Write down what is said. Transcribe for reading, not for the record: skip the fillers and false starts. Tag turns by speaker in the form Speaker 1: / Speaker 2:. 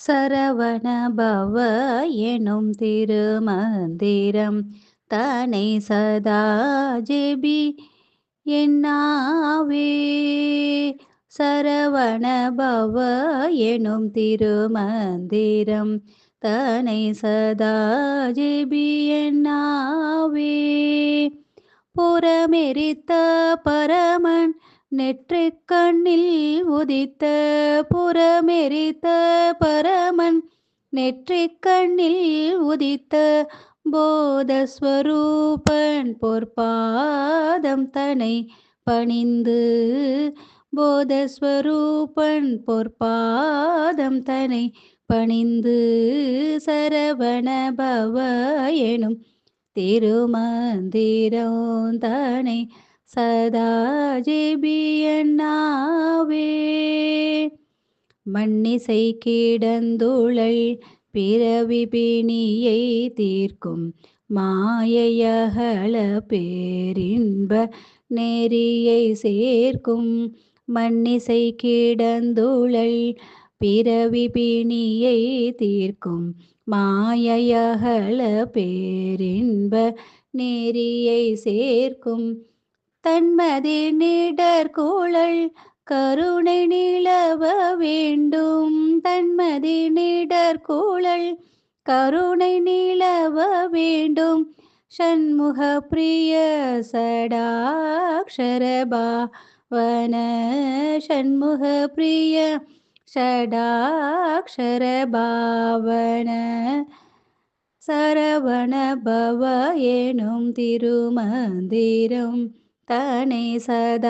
Speaker 1: சரவண பவ எனும் திருமந்திரம் தனை சதா ஜெபி என்னாவே. சரவண பவ எனும் திருமந்திரம் தனை சதா ஜெபி என்னாவே. புறமெரித்த பரமன் நெற்றிக்கண்ணில் உதித்த புறமெரித்த பரமன் நெற்றிக்கண்ணில் உதித்த போதஸ்வரூபன் பொற்பாதம் தனை பணிந்து போதஸ்வரூபன் பொற்பாதம் தனை பணிந்து சரவண பவ எனும் திருமந்திரம் தனை சதா ஜெபி என்னாவே. மண்ணிசை கிடந்துழல் பிறவி பிணியை தீர்க்கும் மாயையகல பேரின்ப நெறியை சேர்க்கும். மண்ணிசை கிடந்துழல் பிறவி பிணியை தீர்க்கும் மாயையகல பேரின்ப நெறியை சேர்க்கும். தன்மதி நிடர்குழல் கருணை நிலவ வேண்டும். தன்மதி நிடர்குழல் கருணை நிலவ வேண்டும். ஷண்முக பிரிய சடாக்ஷர பாவன ஷண்முக பிரிய ஷடாக்ஷர பாவன சரவண பவ எனும் திருமந்திரம் தனை சதா